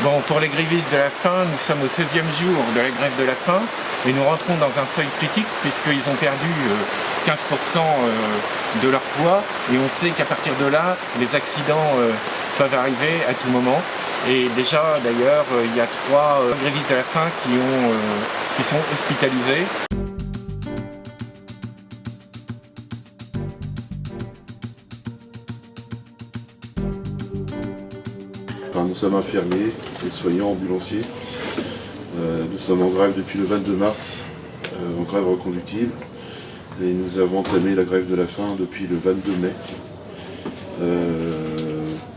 Bon, pour les grévistes de la faim, nous sommes au 16e jour de la grève de la faim et nous rentrons dans un seuil critique puisqu'ils ont perdu 15% de leur poids et on sait qu'à partir de là, les accidents peuvent arriver à tout moment. Et déjà, d'ailleurs, il y a 3 grévistes de la faim qui sont hospitalisés. Nous sommes infirmiers, aides-soignants, ambulanciers. Nous sommes en grève depuis le 22 mars, en grève reconductible. Et nous avons entamé la grève de la faim depuis le 22 mai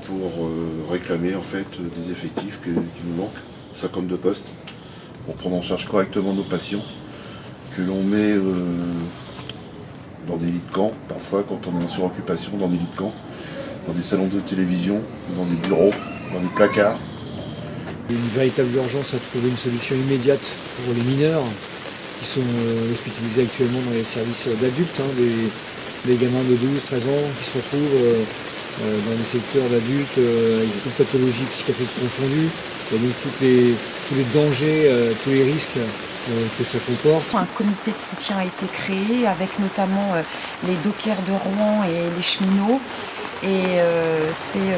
pour réclamer en fait des effectifs qui nous manquent, 52 postes, pour prendre en charge correctement nos patients, que l'on met dans des lits de camp, parfois quand on est en suroccupation, dans des lits de camp, dans des salons de télévision, dans des bureaux, dans des placards. Une véritable urgence à trouver une solution immédiate pour les mineurs qui sont hospitalisés actuellement dans les services d'adultes, des gamins de 12-13 ans qui se retrouvent dans des secteurs d'adultes avec toutes pathologies psychiatriques confondues, et donc tous les dangers, tous les risques que ça comporte. Un comité de soutien a été créé avec notamment les dockers de Rouen et les cheminots, et c'est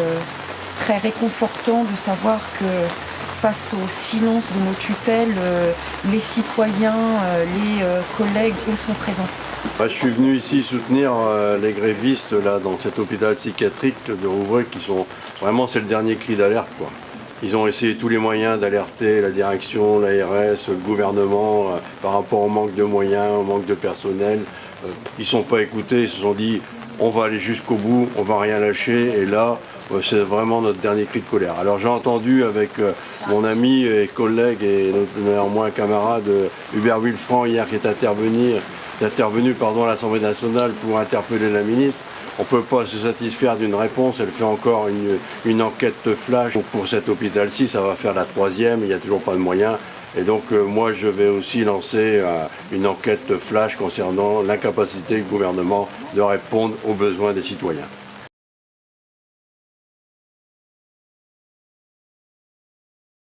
très réconfortant de savoir que face au silence de nos tutelles, les citoyens, les collègues, eux, sont présents. Je suis venu ici soutenir les grévistes là, dans cet hôpital psychiatrique de Rouvray qui sont vraiment, c'est le dernier cri d'alerte, quoi. Ils ont essayé tous les moyens d'alerter la direction, l'ARS, le gouvernement par rapport au manque de moyens, au manque de personnel. Ils ne sont pas écoutés, ils se sont dit on va aller jusqu'au bout, on va rien lâcher, et là c'est vraiment notre dernier cri de colère. Alors j'ai entendu avec mon ami et collègue et néanmoins camarade Hubert Villefranc hier qui est intervenu à l'Assemblée nationale pour interpeller la ministre. On ne peut pas se satisfaire d'une réponse, elle fait encore une enquête flash. Pour cet hôpital-ci, ça va faire la 3e, il n'y a toujours pas de moyens. Et donc moi je vais aussi lancer une enquête flash concernant l'incapacité du gouvernement de répondre aux besoins des citoyens.